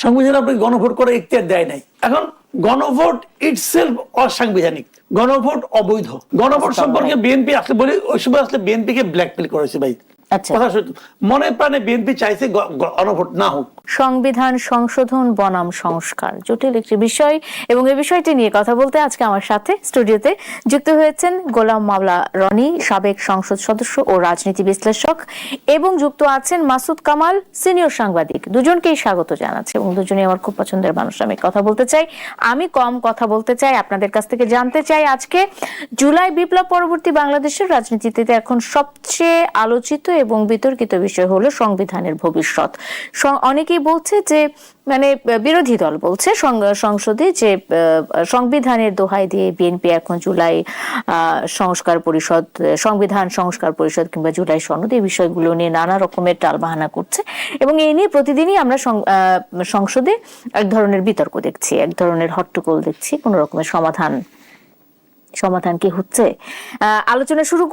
সংবিধান আপনাকে গণভোট করার ইখতিয়ার দেয় নাই। এখন গণভোট ইটসেলফ অসাংবিধানিক, গণভোট অবৈধ। গণভোট সম্পর্কে বিএনপি আসলে বলি, ওই সময় আসলে বিএনপি কে ব্ল্যাকমেল করেছে ভাই। কথা সত্য, মনে প্রাণে বিএনপি চাইছে গণভোট না হোক। সংবিধান সংশোধন বনাম সংস্কার জটিল একটি বিষয়, এবং এই বিষয়টি নিয়ে কথা বলতে আজকে আমার সাথে স্টুডিওতে যুক্ত হয়েছেন গোলাম মাওলা রনি, সাবেক সংসদ সদস্য ও রাজনীতি বিশ্লেষক, এবং যুক্ত আছেন মাসুদ কামাল, সিনিয়র সাংবাদিক। দুজনকেই স্বাগত জানাচ্ছি, এবং দুজনেই আমার খুব পছন্দের মানুষ। আমি কথা বলতে চাই, আমি কম কথা বলতে চাই, আপনাদের কাছ থেকে জানতে চাই আজকে জুলাই বিপ্লব পরবর্তী বাংলাদেশের রাজনীতিতে এখন সবচেয়ে আলোচিত এবং বিতর্কিত বিষয় হলো সংবিধানের ভবিষ্যৎ। অনেকেই বলছে যে, মানে বিরোধী দল বলছে সংসদে যে সংবিধানের দোহাই দিয়ে বিএনপি এখন জুলাই সংস্কার পরিষদ, সংবিধান সংস্কার পরিষদ কিংবা জুলাই সনদ, এই বিষয়গুলো নিয়ে নানা রকমের টালবাহানা করছে, এবং এই নিয়ে প্রতিদিনই আমরা সংসদে এক ধরনের বিতর্ক দেখছি, এক ধরনের হট্টগোল দেখছি। কোন রকমের সমাধান কি হচ্ছে? আলোচনা শুরু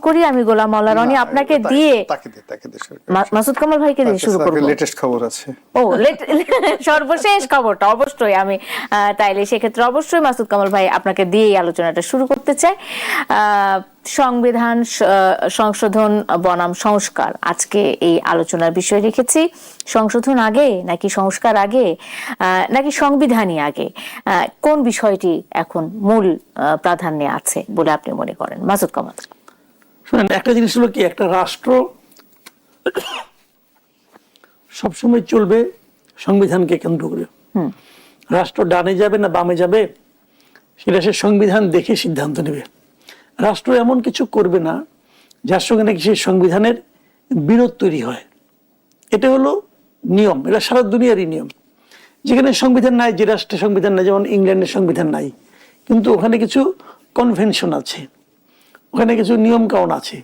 করি। আমি গোলাম মাওলা রনি আপনাকে দিয়ে, মাসুদ কামাল ভাইকে দিয়ে শুরু করব। লেটেস্ট খবর আছে। সর্বশেষ খবরটা অবশ্যই আমি তাইলে সেক্ষেত্রে অবশ্যই মাসুদ কামাল ভাই আপনাকে দিয়ে এই আলোচনাটা শুরু করতে চাই। সংবিধান সংশোধন বনাম সংস্কার, আজকে এই আলোচনার বিষয় রেখেছি। সংশোধন আগে নাকি সংস্কার আগে, নাকি সংবিধানই আগে? কোন বিষয়টি এখন মূল প্রাধান্যে আছে বলে আপনি মনে করেন, মাসুদ কামাল? শুনেন, একটা জিনিস হলো কি, একটা রাষ্ট্র সবসময় চলবে সংবিধানকে কেন্দ্র করে। রাষ্ট্র ডানে যাবে না বামে যাবে সেটা সে সংবিধান দেখে সিদ্ধান্ত নেবে। রাষ্ট্র এমন কিছু করবে না যার সঙ্গে নাকি সেই সংবিধানের বিরোধ তৈরি হয়। এটা হলো নিয়ম, এটা সারা দুনিয়ারই নিয়ম। যেখানে সংবিধান নাই, যে রাষ্ট্রে সংবিধান নাই, যেমন ইংল্যান্ডের সংবিধান নাই, কিন্তু ওখানে কিছু কনভেনশন আছে, ওখানে কিছু নিয়ম কানুন আছে,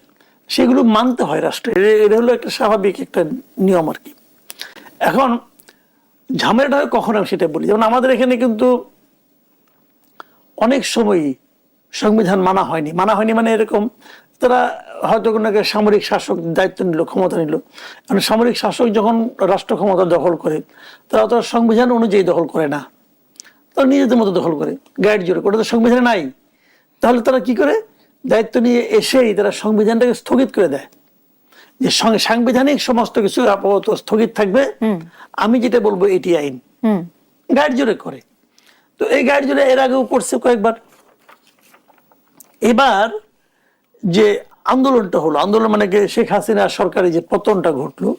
সেগুলো মানতে হয় রাষ্ট্রে। এটা হলো একটা স্বাভাবিক একটা নিয়ম আর কি। এখন ঝামেলাটা হয় কখন, আমি সেটা বলি। যেমন আমাদের এখানে কিন্তু অনেক সময়ই সংবিধান মানা হয়নি মানে এরকম, তারা হয়তো কোনো সামরিক শাসক দায়িত্ব নিল, ক্ষমতা নিল। কারণ সামরিক শাসক যখন রাষ্ট্র ক্ষমতা দখল করে, তারা তো সংবিধান অনুযায়ী দখল করে না, তারা নিজেদের মতো দখল করে, গাইড জোরে। ওটা তো সংবিধানে নাই। তাহলে তারা কি করে, দায়িত্ব নিয়ে এসেই তারা সংবিধানটাকে স্থগিত করে দেয়, যে সাংবিধানিক সমস্ত কিছু আপাতত স্থগিত থাকবে, আমি যেটা বলবো এটি আইন। গাইড জোরে করে। তো এই গাইড জোরে এর আগেও করছে কয়েকবার। এবার যে আন্দোলনটা হলো, আন্দোলন মানে শেখ হাসিনা সরকারের যে পতনটা ঘটলো,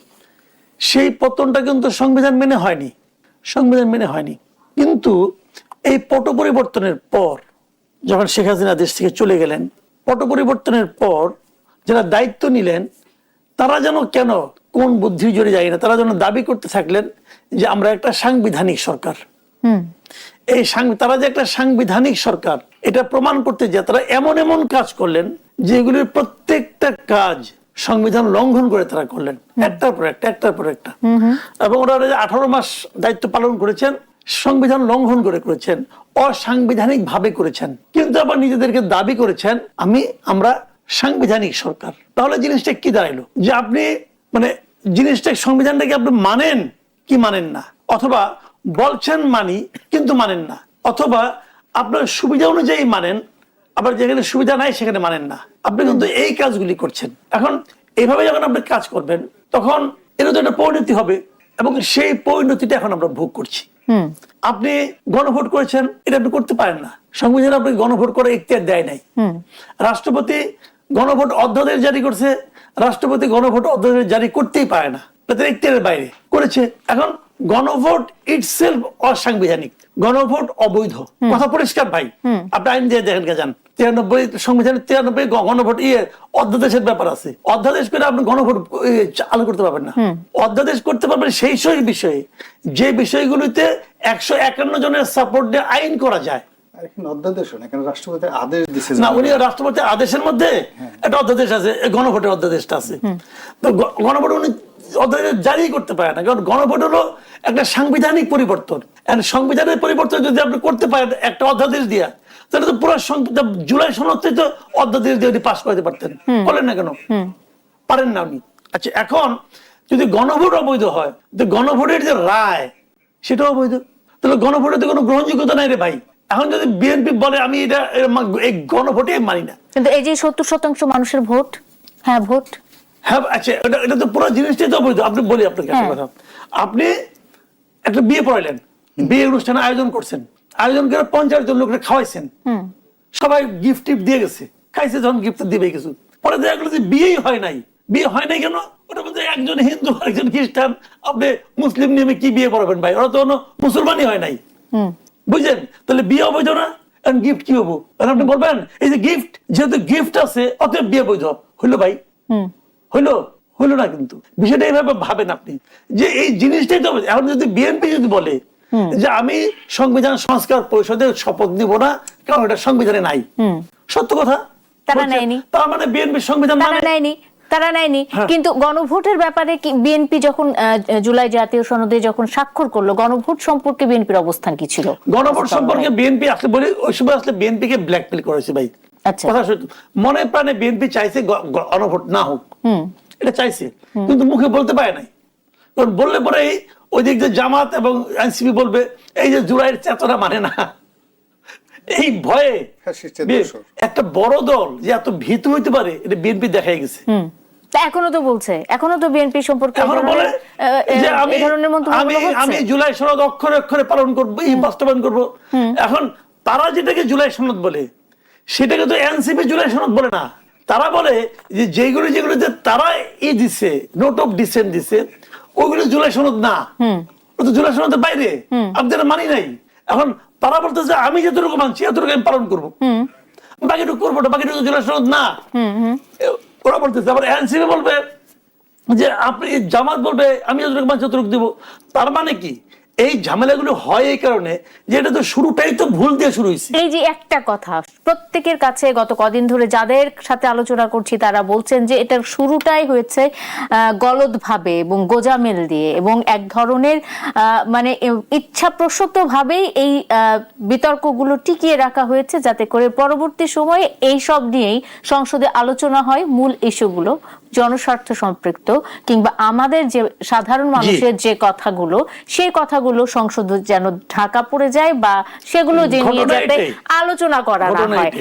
সেই পতনটা কিন্তু সংবিধান মেনে হয়নি। কিন্তু এই পট পরিবর্তনের পর, যখন শেখ হাসিনা দেশ থেকে চলে গেলেন, পট পরিবর্তনের পর যারা দায়িত্ব নিলেন, তারা যেন কেন কোন বুদ্ধির জোরে যায় না, তারা যেন দাবি করতে থাকলেন যে আমরা একটা সাংবিধানিক সরকার। এই তারা যে একটা সাংবিধানিক সরকার, এটা প্রমাণ করতে যে তারা এমন কাজ করলেন যেগুলির প্রত্যেকটা কাজ সংবিধান লঙ্ঘন করে তারা করলেন, একটার পর একটা। এবং ওরা 18 মাস দায়িত্ব পালন করেছেন, সংবিধান লঙ্ঘন করেছেন, অসাংবিধানিক ভাবে করেছেন, কিন্তু আবার নিজেদেরকে দাবি করেছেন আমরা সাংবিধানিক সরকার। তাহলে জিনিসটা কি দাঁড়াইলো, যে আপনি মানে জিনিসটা, সংবিধানটাকে আপনি মানেন কি মানেন না, অথবা বলছেন মানি কিন্তু মানেন না, অথবা আপনার সুবিধা অনুযায়ী মানেন, আবার যেখানে সুবিধা নাই সেখানে মানেন না। আপনি কিন্তু এই কাজগুলি করছেন। এখন এইভাবে যখন আপনি কাজ করবেন, তখন এর তো একটা পরিণতি হবে, এবং সেই পরিণতিটা এখন আমরা ভোগ করছি। আপনি গণভোট করেছেন, এটা আপনি করতে পারেন না। সংবিধান আপনাকে গণভোট করার ইখতিয়ার দেয় নাই। রাষ্ট্রপতি গণভোট অধ্যাদেশ জারি করছে, রাষ্ট্রপতি গণভোট অধ্যাদেশ জারি করতেই পারে না, তাদের ইখতিয়ারের বাইরে করেছে। এখন গণভোট ইটসেলফ অসাংবিধানিক, গণভোট অবৈধ। কথা পরিষ্কার ভাই, আপনি আইন দিয়ে দেখেন কে যান, 93 সংবিধানের 93 গণভোট অধ্যাদেশের ব্যাপার আছে। অধ্যাদেশ করে আপনি গণভোট চালু করতে পারবেন না। অধ্যাদেশ করতে পারবেন সেই বিষয়ে, যে বিষয়গুলিতে 151 জনের সাপোর্ট দিয়ে আইন করা যায়। রাষ্ট্রপতির আদেশের মধ্যে একটা অধ্যাদেশ আছে, গণভোটের অধ্যাদেশটা আছে। তো গণভোট উনি অধ্যাদেশ জারি করতে পারে না, কারণ গণভোট হলো একটা সাংবিধানিক পরিবর্তন। সংবিধানের পরিবর্তন যদি আপনি করতে পারেন একটা অধ্যাদেশ দিয়া, তাহলে তো পুরো জুলাই সনদটাই তো অধ্যাদেশ দিয়ে পাস করাতে পারতেন। বলেন না কেন পারেন না উনি? আচ্ছা, এখন যদি গণভোট অবৈধ হয়, গণভোটের যে রায়, সেটাও অবৈধ। তাহলে গণভোটে কোনো গ্রহণযোগ্যতা নাই রে ভাই। এখন যদি বিএনপি বলে আমি এটা এই গণভোটে মানি না, কিন্তু এই যে 70% মানুষের ভোট, হ্যাঁ ভোট, হ্যাঁ আচ্ছা, এটা তো পুরো জিনিসটাই তো অবৈধ। আপনি বলি আপনাকে একটা কথা, আপনি একটা বিয়ে পড়াইলেন, বিয়ে অনুষ্ঠানে আয়োজন করছেন, আয়োজন করে 50 জন লোককে খাওয়াইছেন, সবাই গিফট টিফট দিয়ে গেছে, খাইছে, যখন গিফট দিবে কিছু, পরে দেখা গেলো যে বিয়েই হয় নাই। বিয়ে হয় নাই কেন? ওটা বলতে একজন হিন্দু একজন খ্রিস্টান, আপনি মুসলিম নিয়মে কি বিয়ে পড়াবেন ভাই? ওরা তো কোনো মুসলমানই হয় নাই, বুঝলেন? তাহলে বিয়ে অবৈধ না? গিফট কি হবো? আপনি বলবেন এই যে গিফট, যেহেতু গিফট আছে অতএব বিয়ে বৈধ হইলো ভাই? হইলো না। কিন্তু বিষয়টা এইভাবে ভাবেন আপনি যে এই জিনিসটাই তো। এখন যদি বিএনপি যদি বলে যে আমি সংবিধান সংস্কার পরিষদের শপথ নিব না কারণ এটা সংবিধানে নাই, সত্য কথা, তারা নেয়নি, তার মানে বিএনপি সংবিধান তারা নেয়নি। কিন্তু গণভোটের ব্যাপারে বিএনপি যখন জুলাই জাতীয় সনদে যখন স্বাক্ষর করলো, গণভোট সম্পর্কে বিএনপির অবস্থান কি ছিল? গণভোট সম্পর্কে বিএনপি আসলে বলি ওই সময় আসলে বিএনপি কে ব্ল্যাকমেল করেছে ভাই। আচ্ছা, কথা সত্য, মনে প্রাণে বিএনপি চাইছে গণভোট না হোক, এটা চাইছে, কিন্তু মুখে বলতে পারে নাই। কারণ বললে পরে ওই দিক যে জামাত এবং এনসিপি বলবে এই যে জুলাইয়ের চেতনা মানে না, এই ভয়ে একটা বড় দল যে এত ভীতু হইতে পারে এটা বিএনপি দেখাই গেছে। এখনো তো বলছে, এখনো তো বিএনপি সম্পর্কে আমি জুলাই সনদ অক্ষরে অক্ষরে পালন করবো, এই বাস্তবায়ন করবো। এখন তারা যেটাকে জুলাই সনদ বলে সেটাকে তো এনসিপি জুলাই সনদ বলে না। তারা বলে যে যেগুলোতে তারা দিছে, নোট অফ ডিসেন্ট দিছে, ওইগুলো জুলাই সনদ না, ও তো জুলাই সনদের বাইরে, আমি যেটা মানি নাই। এখন তারা বলতেছে আমি যতটুকু মানছি এতটুকু আমি পালন করবো, বাকিটুকু করবো না, বাকিটুকু জুলাই সনদ না। ওরা বলতেছে, আবার এনসিপি বলবে যে আপনি, জামাত বলবে আমি যতটুকু মানছি ততটুকু দিব। তার মানে কি এই ঝামেলাগুলো হয় এই কারণে যে এটা তো শুরুটাই তো ভুল দিয়ে শুরু হয়েছে। এই যে একটা কথা প্রত্যেকের কাছে গত কদিন ধরে যাদের সাথে আলোচনা করছি তারা বলছেন যে এটার শুরুটাই হয়েছে গলদ ভাবে এবং গোজামিল দিয়ে, এবং এক ধরনের মানে ইচ্ছাপ্রসূত ভাবেই এই বিতর্কগুলো টিকিয়ে রাখা হয়েছে যাতে করে পরবর্তী সময়ে এই সব নিয়েই সংসদে আলোচনা হয়, মূল ইস্যুগুলো জনস্বার্থ সম্পৃক্ত কিংবা আমাদের যে সাধারণ মানুষের যে কথাগুলো, সেই কথাগুলো সংসদে যেন ঢাকা পড়ে যায় বা সেগুলো যে নিয়ে যাতে আলোচনা করা না হয়।